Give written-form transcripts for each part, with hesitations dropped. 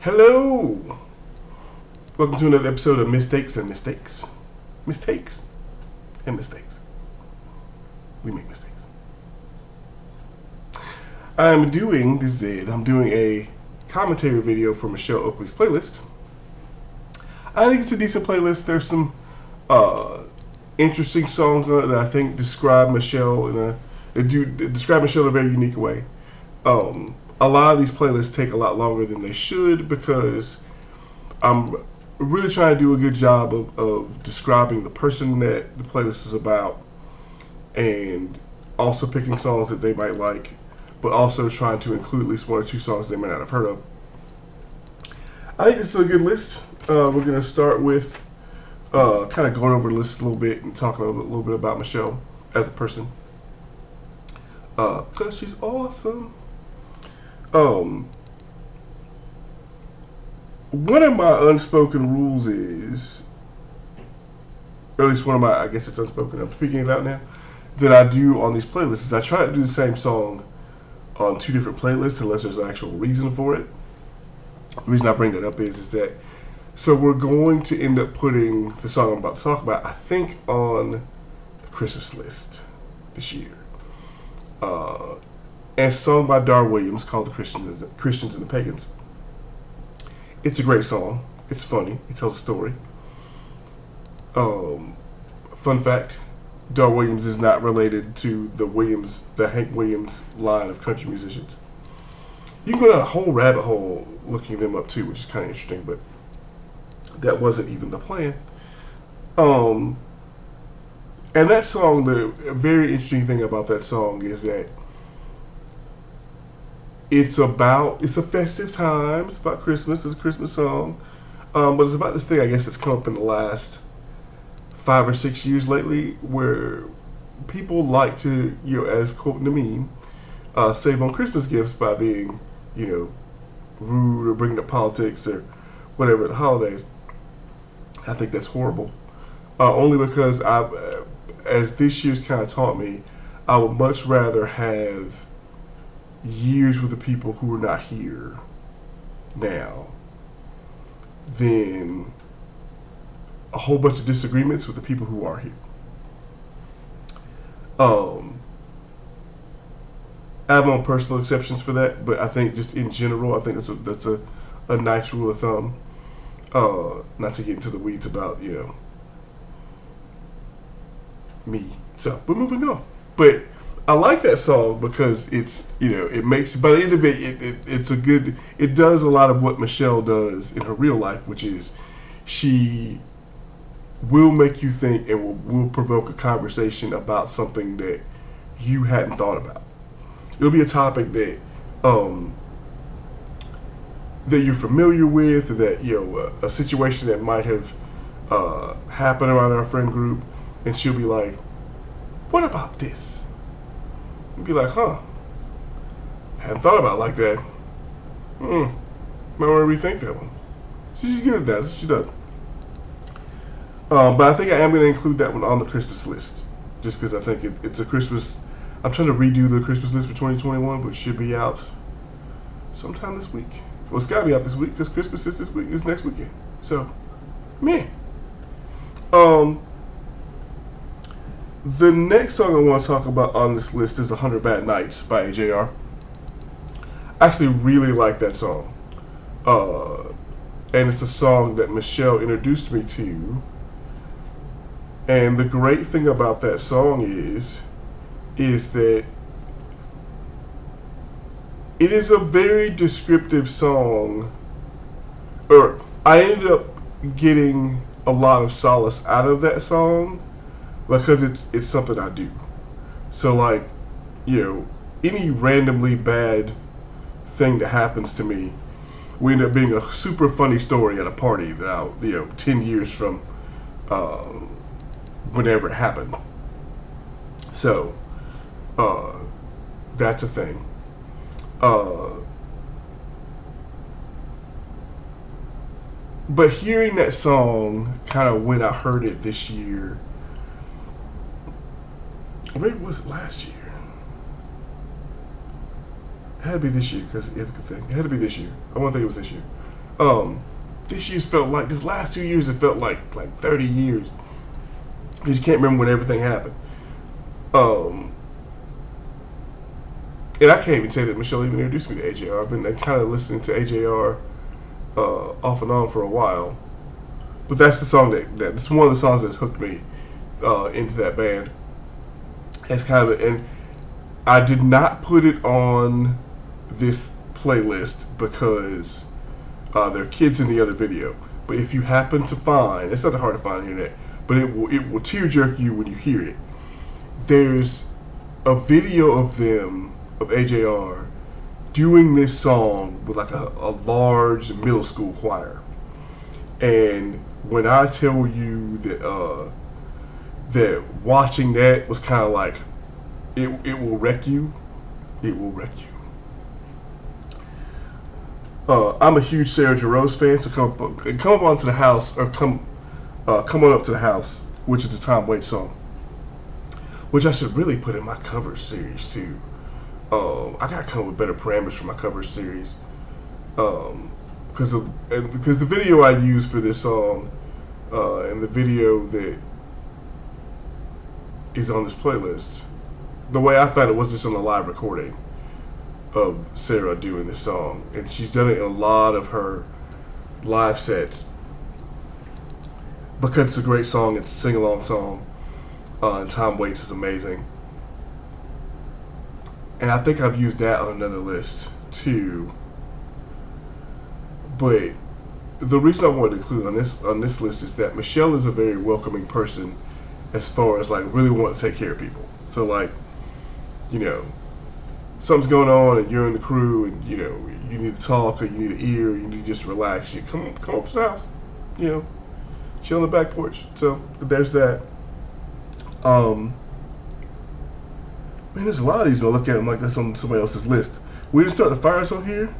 Hello! Welcome to another episode of Mistakes and Mistakes. Mistakes and Mistakes. We make mistakes. I'm doing a commentary video for Michelle Oakley's playlist. I think it's a decent playlist. There's some interesting songs on it that I think describe Michelle in a very unique way. A lot of these playlists take a lot longer than they should because I'm really trying to do a good job of describing the person that the playlist is about and also picking songs that they might like, but also trying to include at least one or two songs they might not have heard of. I think this is a good list. We're going to start with kind of going over the list a little bit and talking a little bit about Michelle as a person. Because she's awesome. One of my unspoken rules is, or at least one of my, I guess it's unspoken, I'm speaking it out now, that I do on these playlists is I try to do the same song on two different playlists unless there's an actual reason for it. The reason I bring that up is that, so we're going to end up putting the song I'm about to talk about, I think, on the Christmas list this year. And it's a song by Dar Williams called The Christians and the Pagans. It's a great song. It's funny. It tells a story. Fun fact, Dar Williams is not related to the Hank Williams line of country musicians. You can go down a whole rabbit hole looking them up too, which is kind of interesting, but that wasn't even the plan. And that song, the very interesting thing about that song is that it's a festive time. It's about Christmas. It's a Christmas song. But it's about this thing, I guess, that's come up in the last 5 or 6 years lately where people like to, as quoting the meme, save on Christmas gifts by being, rude or bringing up politics or whatever at the holidays. I think that's horrible. Only because as this year's kind of taught me, I would much rather have years with the people who are not here now than a whole bunch of disagreements with the people who are here. I have my own personal exceptions for that, but I think just in general, I think that's a nice rule of thumb. Not to get into the weeds about me. So we're moving on, but I like that song because it's it makes, by the end of it does a lot of what Michelle does in her real life, which is she will make you think and will provoke a conversation about something that you hadn't thought about. It'll be a topic that that you're familiar with, that a situation that might have happened around our friend group, and she'll be like, "What about this?" And be like, "Huh, hadn't thought about it like that. Might want to rethink that one." So she's good at that. That's what she does. But I think I am going to include that one on the Christmas list, just because I think it's a Christmas. I'm trying to redo the Christmas list for 2021, but it should be out sometime this week. Well, it's got to be out this week because Christmas is this week. Is next weekend. So, man. The next song I want to talk about on this list is 100 Bad Nights by AJR. I actually really like that song. And it's a song that Michelle introduced me to. And the great thing about that song is that it is a very descriptive song. Or I ended up getting a lot of solace out of that song because it's something I do. So like, any randomly bad thing that happens to me will end up being a super funny story at a party that I'll, 10 years from whenever it happened. So, that's a thing. But hearing that song kind of when I heard it this year, or maybe it was last year. It had to be this year because it's a good thing. It had to be this year. I want to think it was this year. Um, this last 2 years it felt like 30 years. I just can't remember when everything happened. Um, and I can't even say that Michelle even introduced me to AJR. I've been kind of listening to AJR off and on for a while. But that's the song that's one of the songs that's hooked me into that band. It's kind of, and I did not put it on this playlist because there are kids in the other video. But if you happen to find, it's not hard to find on the internet, but it will tear jerk you when you hear it. There's a video of them, of AJR, doing this song with like a large middle school choir. And when I tell you that that watching that was kind of like it will wreck you, it will wreck you. I'm a huge Sarah Jarosz fan, so come up onto the house, or come on up to the house, which is the Tom Waits song, which I should really put in my cover series too. I gotta come up with better parameters for my cover series, because the video I use for this song, and the video that is on this playlist, the way I found it was just on a live recording of Sarah doing this song, and she's done it in a lot of her live sets because it's a great song. It's a sing-along song, and Tom Waits is amazing. And I think I've used that on another list too. But the reason I wanted to include on this list is that Michelle is a very welcoming person, as far as like really wanting to take care of people. So like, something's going on and you're in the crew and you need to talk, or you need an ear, or you need to just relax. You come over to the house, chill on the back porch. So there's that. Man, there's a lot of these. I look at them like that's on somebody else's list. We didn't start the fires on here.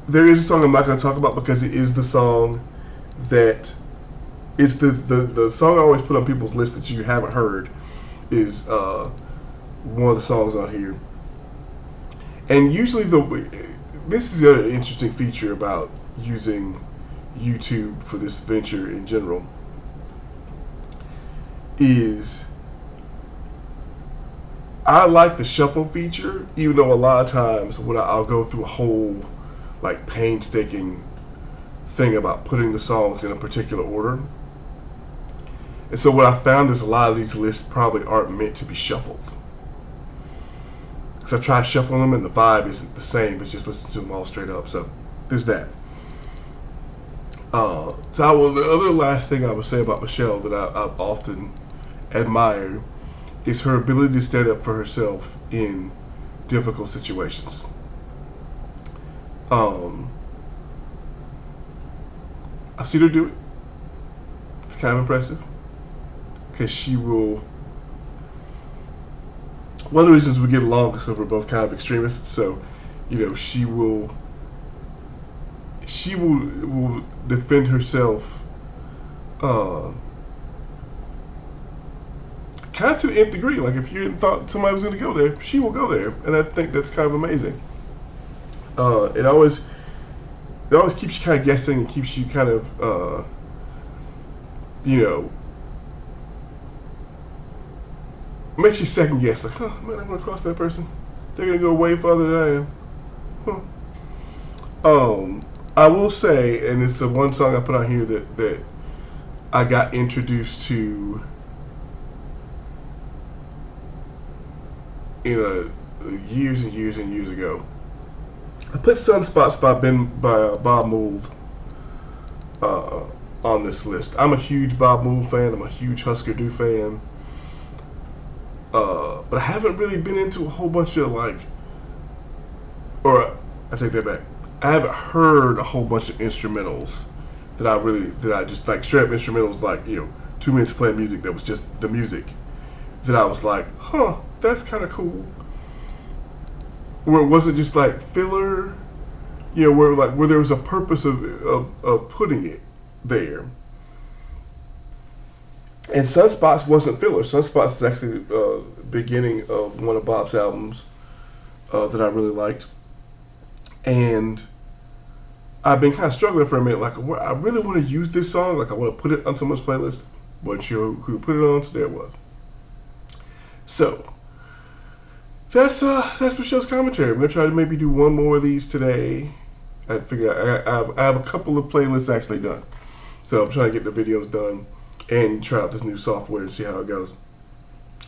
There is a song I'm not going to talk about because it is the song that it's the song I always put on people's list that you haven't heard is one of the songs on here. And usually this is an interesting feature about using YouTube for this venture in general, is I like the shuffle feature, even though a lot of times when I'll go through a whole like painstaking thing about putting the songs in a particular order. And so what I found is a lot of these lists probably aren't meant to be shuffled. Because I've tried shuffling them and the vibe isn't the same as just listening to them all straight up. So there's that. The other last thing I would say about Michelle that I've often admired is her ability to stand up for herself in difficult situations. I've seen her do it. It's kind of impressive because she will. One of the reasons we get along is because we're both kind of extremists. So, she will defend herself, kind of to the nth degree. Like if you thought somebody was going to go there, she will go there, and I think that's kind of amazing. It always keeps you kind of guessing and keeps you kind of, makes you second guess. Like, oh man, I'm gonna cross that person. They're gonna go way farther than I am. I will say, and it's the one song I put on here that I got introduced to years and years and years ago. I put Sunspots by Bob Mould on this list. I'm a huge Bob Mould fan. I'm a huge Husker Du fan. But I haven't really been into a whole bunch of I take that back. I haven't heard a whole bunch of instrumentals that I just like straight up instrumentals, like 2 minutes playing music that was just the music that I was like, that's kind of cool. Where it wasn't just like filler, where there was a purpose of putting it there. And Sunspots wasn't filler. Sunspots is actually the beginning of one of Bob's albums that I really liked. And I've been kind of struggling for a minute. Like, I really want to use this song. Like, I want to put it on someone's playlist. Wasn't sure who put it on, so there it was. So, that's Michelle's commentary. I'm going to try to maybe do one more of these today. I figured I have a couple of playlists actually done. So, I'm trying to get the videos done and try out this new software and see how it goes.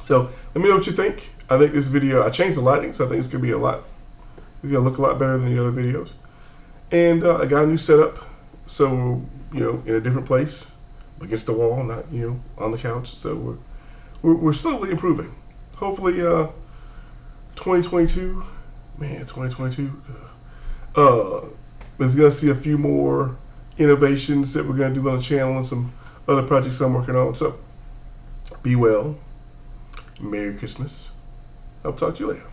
So, let me know what you think. I think this video, I changed the lighting, so I think it's going to be it's going to look a lot better than the other videos. And I got a new setup, so, in a different place, against the wall, not, on the couch. So we're slowly improving. Hopefully, 2022, man, 2022, is going to see a few more innovations that we're going to do on the channel and some other projects I'm working on. So be well. Merry Christmas. I'll talk to you later.